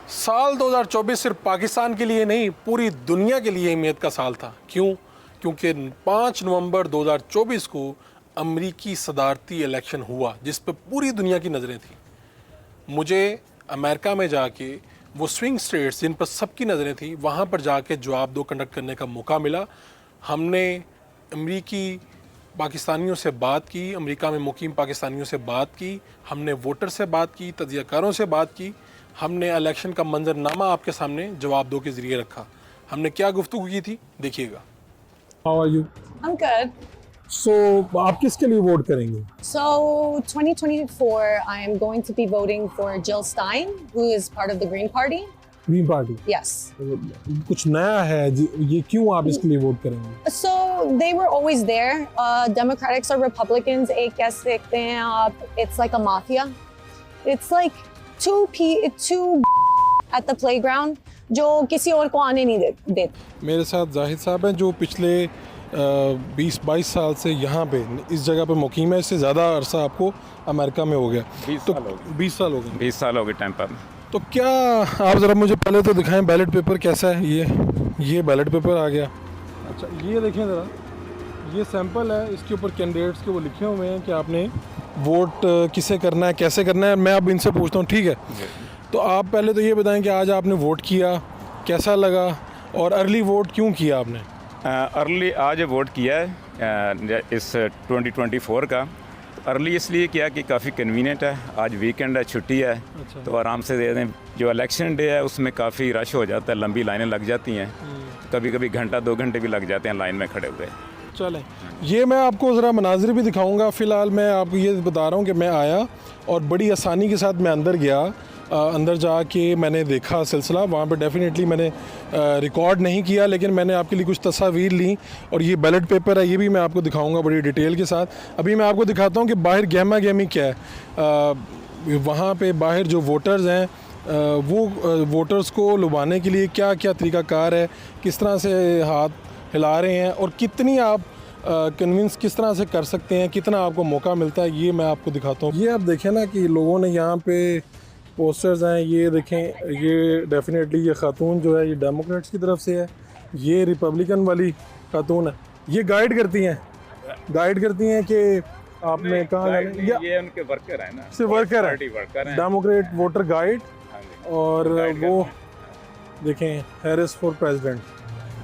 साल 2024 सिर्फ पाकिस्तान के लिए नहीं, पूरी दुनिया के लिए उम्मीद का साल था। क्यों? क्योंकि 5 नवंबर 2024 को अमरीकी सदारती इलेक्शन हुआ, जिस पर पूरी दुनिया की नज़रें थी। मुझे अमेरिका में जाके वो स्विंग स्टेट्स जिन पर सबकी नज़रें थी, वहाँ पर जाके जवाब दो कंडक्ट करने का मौका मिला। हमने अमरीकी पाकिस्तानियों से बात की, अमेरिका में मुकीम पाकिस्तानियों से बात की, हमने वोटर से बात की, तजियाकारों से बात की, हमने इलेक्शन का मंजरनामा आपके सामने जवाब दो के ज़रिए रखा। हमने क्या गुफ्तगू की थी, देखिएगा। How are you? I'm good. So, आप किसके लिए वोट करेंगे? So 2024, I am going to be voting for Jill Stein, who is part of the Green Party. Green party. Yes. कुछ नया है ये क्यों आप इसके लिए वोट करेंगे? So they were always there. Democrats or Republicans, एक कह सकते हैं आप, it's like a mafia. It's like two at the playground जो किसी और को आने नहीं देते। मेरे साथ जाहिद साहब हैं जो पिछले 20-22 साल से यहाँ पे इस जगह पे मुकीम है। इससे ज़्यादा अरसा आपको अमेरिका में हो गया। 20 साल हो गए। 20 साल हो गए टाइम पर। तो क्या आप ज़रा मुझे पहले तो दिखाएं बैलेट पेपर कैसा है। ये बैलेट पेपर आ गया। अच्छा, ये देखें ज़रा, ये सैंपल है। इसके ऊपर कैंडिडेट्स के वो लिखे हुए हैं कि आपने वोट किसे करना है, कैसे करना है। मैं अब इनसे पूछता हूँ, ठीक है? तो आप पहले तो ये बताएं कि आज आपने वोट किया, कैसा लगा, और अर्ली वोट क्यों किया आपने? अर्ली आज वोट किया है इस 2024 का। अर्ली इसलिए किया कि काफ़ी कन्वीनियंट है, आज वीकेंड है, छुट्टी है। अच्छा। तो आराम से दे दें। जो इलेक्शन डे है उसमें काफ़ी रश हो जाता है, लंबी लाइनें लग जाती हैं, कभी कभी घंटा 2 घंटे भी लग जाते हैं लाइन में खड़े हुए। चलें, ये मैं आपको ज़रा मनाजिर भी दिखाऊंगा। फ़िलहाल मैं आपको ये बता रहा हूँ कि मैं आया और बड़ी आसानी के साथ मैं अंदर गया। अंदर जाके मैंने देखा सिलसिला। वहाँ पे डेफिनेटली मैंने रिकॉर्ड नहीं किया, लेकिन मैंने आपके लिए कुछ तस्वीर ली। और ये बैलेट पेपर है, ये भी मैं आपको दिखाऊंगा बड़ी डिटेल के साथ। अभी मैं आपको दिखाता हूँ कि बाहर गहमा गहमी क्या है। वहाँ पे बाहर जो वोटर्स हैं वो वोटर्स को लुभाने के लिए क्या क्या तरीक़ाकार है, किस तरह से हाथ हिला रहे हैं और कितनी आप कन्विंस किस तरह से कर सकते हैं, कितना आपको मौका मिलता है, ये मैं आपको दिखाता हूँ। ये आप देखें ना कि लोगों ने यहाँ पे पोस्टर्स हैं। ये देखें, ये डेफिनेटली ये खातून जो है ये डेमोक्रेट्स की तरफ से है, ये रिपब्लिकन वाली खातून है। ये गाइड करती हैं कि आपने कहाँ जाना है। ये उनके वर्कर हैं ना, सिर्फ वर्कर हैं, डेमोक्रेट वोटर गाइड। और वो देखें, हैरिस फॉर प्रेसिडेंट।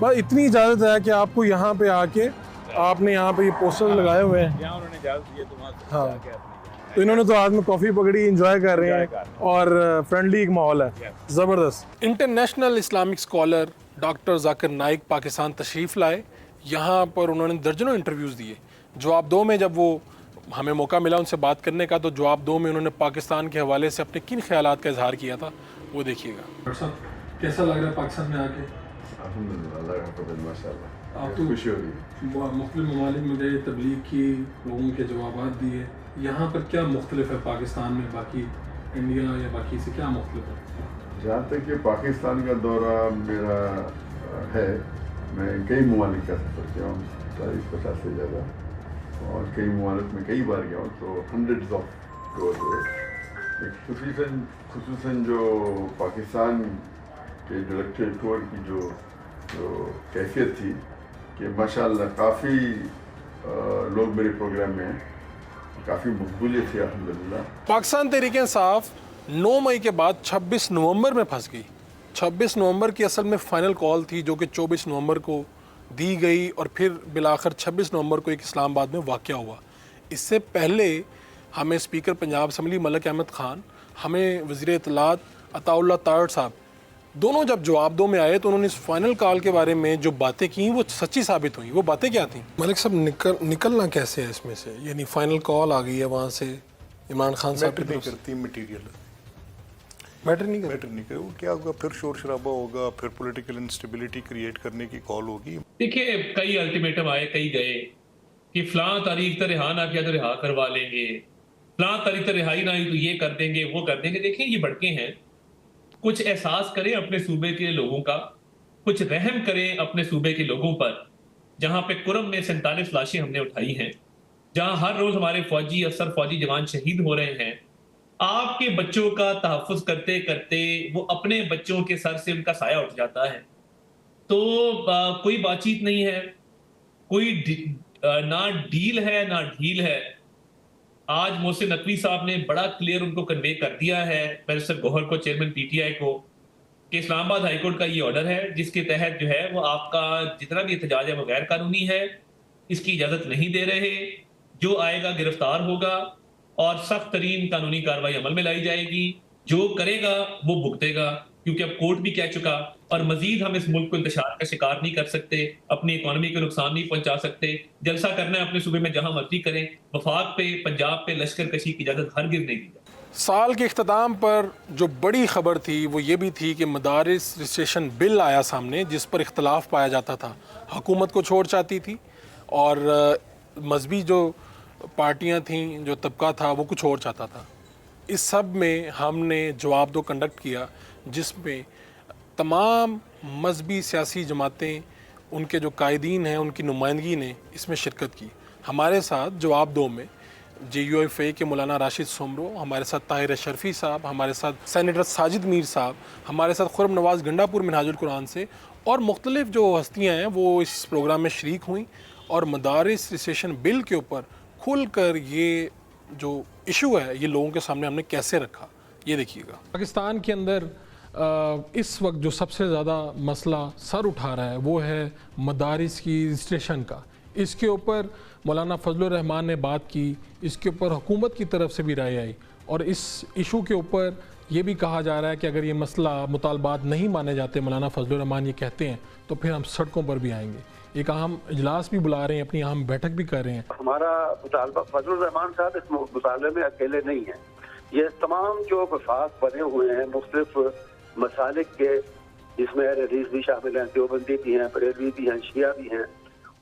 बस इतनी इजाज़त है कि आपको यहाँ पे आके आपने यहाँ पे ये पोस्टर लगाए हुए हैं। यहाँ उन्होंने इजाज़त दी है तो वहाँ से हाँ, तो इन्होंने तो आज में कॉफ़ी पकड़ी, एंजॉय कर रहे हैं और फ्रेंडली एक माहौल है, ज़बरदस्त। International Islamic scholar doctor Zakir Naik Pakistan तशरीफ़ लाए। यहाँ पर उन्होंने दर्जनों इंटरव्यूज़ दिए। जवाब दो में जब वो हमें मौका मिला उनसे बात करने का, तो जवाब दो में उन्होंने पाकिस्तान के हवाले से अपने किन ख्यालात का इजहार किया था, वो देखिएगा। डॉक्टर साहब, कैसा लग रहा है पाकिस्तान में आके? आप तो खुशी हो रही। मुख्तलिफ ममालिक में गए, तबलीग की, लोगों के जवाब दिए। यहाँ पर क्या मुख्तलिफ है पाकिस्तान में बाकी इंडिया या बाकी से, क्या मुख्तलिफ है? जहाँ तक कि पाकिस्तान का दौरा मेरा है, मैं कई ममालिक का सफ़र किया हूँ, 40-50 से ज़्यादा, और कई ममालिक में कई बार गया हूँ, तो हंड्रेड्स ऑफ टूर हुए। खुसूसन जो पाकिस्तान के डायरेक्टर टूर की जो कैफियत थी कि माशाल्लाह काफ़ी लोग मेरे प्रोग्राम में हैं, काफ़ी मकबूलियत थी अल्हम्दुलिल्लाह। पाकिस्तान तहरीक इंसाफ 9 मई के बाद 26 नवंबर में फंस गई। 26 नवंबर की असल में फ़ाइनल कॉल थी, जो कि 24 नवंबर को दी गई, और फिर बिलाखिर 26 नवंबर को एक इस्लामाबाद में वाक़या हुआ। इससे पहले हमें स्पीकर पंजाब असम्बली मलिक अहमद ख़ान, हमें वज़ीर इत्तलात अताउल्लाह तारड़ साहब, दोनों जब जवाब दो में आए तो उन्होंने इस फाइनल कॉल के बारे में जो बातें की वो सच्ची साबित हुई। वो बातें क्या थी? मलिक साहब, निकलना कैसे है इसमें से? यानी फाइनल कॉल आ गई है वहाँ से इमरान खान साहब की तरफ से। करती मटीरियल मैटर नहीं मैटर नहीं करे, वो क्या होगा, फिर शोर शराबा होगा, फिर पॉलिटिकल इंस्टेबिलिटी क्रिएट करने की कॉल होगी। देखिए, कई अल्टीमेटम आए, कई गए कि फलां तारीख तक रिहा ना किया तो रिहा करवा लेंगे, फलां तारीख तक रिहाई ना हुई तो ये कर देंगे, वो कर देंगे। देखिए, ये भड़के हैं। कुछ एहसास करें अपने सूबे के लोगों का, कुछ रहम करें अपने सूबे के लोगों पर, जहां पे कुरम में 47 लाशें हमने उठाई हैं, जहां हर रोज हमारे फौजी अफसर, फौजी जवान शहीद हो रहे हैं। आपके बच्चों का तहफ़्फ़ुज़ करते करते वो अपने बच्चों के सर से उनका साया उठ जाता है। तो कोई बातचीत नहीं है, ना डील है ना ढील है। आज मोहसिन नकवी साहब ने बड़ा क्लियर उनको कन्वे कर दिया है, बैरिस्टर गौहर को, चेयरमैन पीटीआई को, कि इस्लामाबाद हाई कोर्ट का ये ऑर्डर है जिसके तहत जो है वो आपका जितना भी एहतजाज है वो गैर कानूनी है, इसकी इजाज़त नहीं दे रहे, जो आएगा गिरफ्तार होगा और सख्त तरीन कानूनी कार्रवाई अमल में लाई जाएगी, जो करेगा वो भुगतेगा, क्योंकि अब कोर्ट भी कह चुका। और मजीद हम इस मुल्क को इंतशार का शिकार नहीं कर सकते, अपनी इकोनॉमी को नुकसान नहीं पहुंचा सकते। जलसा करना है अपने सूबे में जहां मर्जी करें, वफाक पे, पंजाब पे लश्कर कशी की इजाज़त हरगिज़ नहीं दी जाती। साल के इख्तिताम पर जो बड़ी खबर थी वो ये भी थी कि मदारिस रजिस्ट्रेशन बिल आया सामने, जिस पर इख्तलाफ पाया जाता था। हुकूमत को छोड़ चाहती थी और मजहबी जो पार्टियां थीं, जो तबका था, वो कुछ और चाहता था। इस सब में हमने जवाब दो कंडक्ट किया, जिसमें तमाम मजहबी सियासी जमातें, उनके जो कायदीन हैं, उनकी नुमाइंदगी ने इसमें शिरकत की। हमारे साथ जवाब दो में JUIFA के मौलाना राशिद सुमरो, हमारे साथ ताहिर शर्फी साहब, हमारे साथ सेनेटर साजिद मीर साहब, हमारे साथ खुर्रम नवाज़ गंडापुर मिनहाजुल कुरान से, और मुख्तलिफ जो हस्तियाँ हैं वो इस प्रोग्राम में शरीक हुई और मदारिस रजिस्ट्रेशन बिल के ऊपर खुल कर ये जो इशू है ये लोगों के सामने हमने कैसे रखा, ये देखिएगा। पाकिस्तान के अंदर इस वक्त जो सबसे ज़्यादा मसला सर उठा रहा है वो है मदारिस की रजिस्ट्रेशन का। इसके ऊपर मौलाना फजलुर रहमान ने बात की, इसके ऊपर हुकूमत की तरफ से भी राय आई और इस इशू के ऊपर ये भी कहा जा रहा है कि अगर ये मसला मुतालबात नहीं माने जाते, मौलाना फजलुर रहमान ये कहते हैं, तो फिर हम सड़कों पर भी आएंगे। एक अहम इजलास भी बुला रहे हैं, अपनी अहम बैठक भी कर रहे हैं। हमारा मुतालबा, फजलुर रहमान साहब इस मुतालबे में अकेले नहीं हैं। ये तमाम जो वफाक बने हुए हैं मुख्तलिफ मसालिक के, जिसमें अहले हदीस भी शामिल हैं, देवबंदी भी हैं, बरेलवी भी हैं, शिया भी हैं,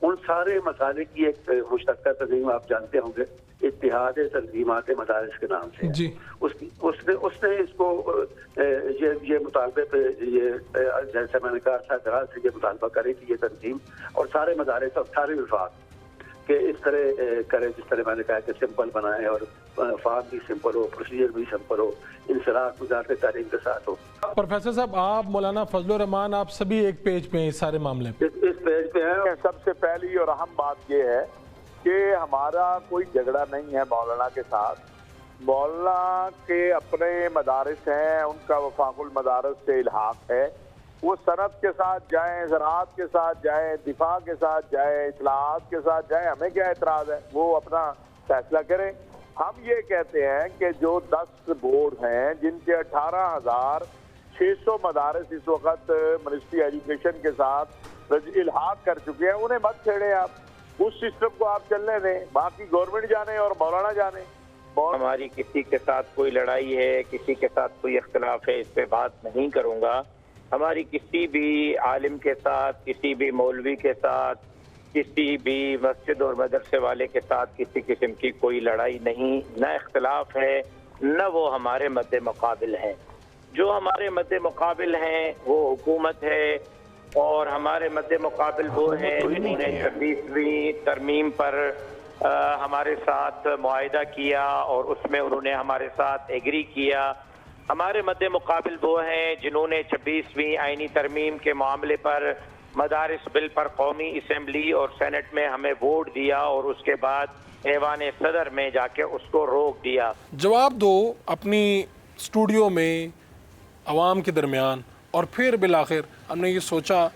उन सारे मसालिक की एक मुश्तरका तंजीम आप जानते होंगे, इत्तिहाद तंजीमात मदारिस के नाम से जी। उसने इसको ये मुतालबे पे ये जैसे मैंने कहा था से ये मुतालबा करे कि ये तंजीम और सारे मदारिस और सारे विफाक के इस तरह करे, जिस तरह मैंने कहा कि सिंपल बनाए और फार्म भी सिंपल हो, प्रोसीजर भी सिंपल हो, इंसलाह वज़ारत तालीम के साथ हो। प्रोफेसर साहब, आप, मौलाना फजलुर रहमान, आप सभी एक पेज पे हैं इस सारे मामले पे। इस पेज पे हैं। सबसे पहली और अहम बात ये है कि हमारा कोई झगड़ा नहीं है मौलाना के साथ। मौलाना के अपने मदारिस हैं, उनका वफाकुल मदारिस से इल्हाक है। वो सनत के साथ जाएं, ज़राअत के साथ जाएं, दिफा के साथ जाएं, इस्लाहात के साथ जाएं, हमें क्या एतराज़ है, वो अपना फैसला करें। हम ये कहते हैं कि जो 10 बोर्ड हैं जिनके 18,600 मदारिस इस वक्त मिनिस्ट्री एजुकेशन के साथ इल्हाक कर चुके हैं, उन्हें मत छेड़ें आप, उस सिस्टम को आप चलने दें, बाकी गवर्नमेंट जाने और मौलाना जाने। हमारी किसी के साथ कोई लड़ाई है, किसी के साथ कोई इख्तलाफ है, इस पे बात नहीं करूँगा। हमारी किसी भी आलिम के साथ, किसी भी मौलवी के साथ, किसी भी मस्जिद और मदरसे वाले के साथ किसी किस्म की कोई लड़ाई नहीं, न इख्तलाफ है, न वो हमारे मद्दे मुकाबिल हैं। जो हमारे मद्दे मुकाबिल हैं वो हुकूमत है और हमारे मद्दे मुकाबिल वो हैं जिन्होंने 26वीं तरमीम पर हमारे साथ मुआहिदा किया और उसमें उन्होंने हमारे साथ एग्री किया। हमारे मद्दे मुकाबिल वो हैं जिन्होंने 26वीं आईनी तरमीम के मामले पर मदारिस बिल पर कौमी असम्बली और सेनेट में हमें वोट दिया और उसके बाद ऐवान सदर में जाके उसको रोक दिया। जवाब दो अपनी स्टूडियो में आवाम के दरमियान, और फिर बिलाखिर हमने ये सोचा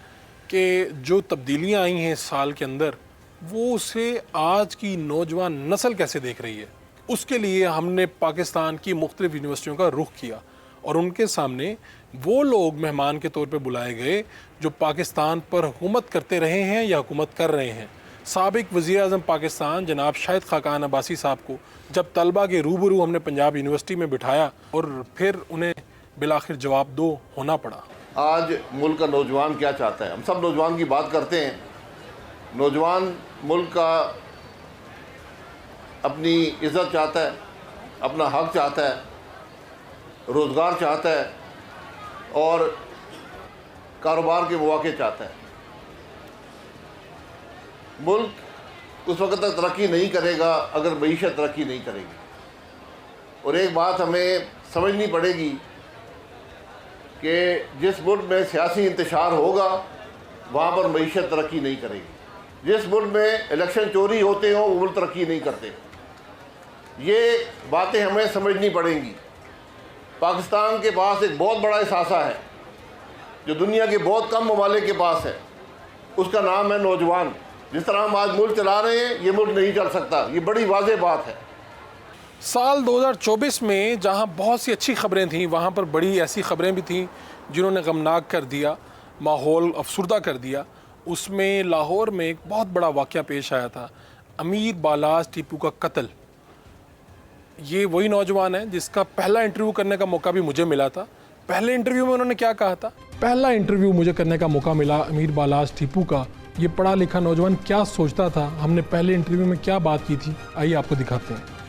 कि जो तब्दीलियाँ आई हैं इस साल के अंदर, वो उसे आज की नौजवान नस्ल कैसे देख रही है। उसके लिए हमने पाकिस्तान की मुख्तलिफ यूनिवर्सिटियों का रुख किया और उनके सामने वो लोग मेहमान के तौर पे बुलाए गए जो पाकिस्तान पर हुकूमत करते रहे हैं या हुकूमत कर रहे हैं। साबिक वज़ीर आज़म पाकिस्तान जनाब शाहिद खाकान अब्बासी साहब को जब तलबा के रूबरू हमने पंजाब यूनिवर्सिटी में बिठाया और फिर उन्हें बिलाखिर जवाब दो होना पड़ा। आज मुल्क का नौजवान क्या चाहता है? हम सब नौजवान की बात करते हैं। नौजवान मुल्क का अपनी इज़्ज़त चाहता है, अपना हक चाहता है, रोज़गार चाहता है और कारोबार के मौके चाहता है। मुल्क उस वक्त तक तरक्की नहीं करेगा अगर मईशत तरक्की नहीं करेगी। और एक बात हमें समझनी पड़ेगी कि जिस मुल्क में सियासी इंतशार होगा वहाँ पर मईशत तरक्की नहीं करेगी। जिस मुल्क में इलेक्शन चोरी होते हों वो मुल्क तरक्की नहीं करते। ये बातें हमें समझनी पड़ेंगी। पाकिस्तान के पास एक बहुत बड़ा एहसासा है जो दुनिया के बहुत कम ममालिक के पास है, उसका नाम है नौजवान। जिस तरह हम आज मुल्क चला रहे हैं ये मुल्क नहीं चल सकता, ये बड़ी वाज़ेह बात है। साल 2024 में जहां बहुत सी अच्छी खबरें थीं, वहां पर बड़ी ऐसी खबरें भी थीं जिन्होंने गमनाक कर दिया, माहौल अफसुर्दा कर दिया। उसमें लाहौर में एक बहुत बड़ा वाक़या पेश आया था, अमीर बालाज टीपू का कत्ल। ये वही नौजवान है जिसका पहला इंटरव्यू करने का मौका भी मुझे मिला था। पहले इंटरव्यू में उन्होंने क्या कहा था? पहला इंटरव्यू मुझे करने का मौका मिला अमीर बालाज टीपू का। ये पढ़ा लिखा नौजवान क्या सोचता था, हमने पहले इंटरव्यू में क्या बात की थी, आइए आपको दिखाते हैं।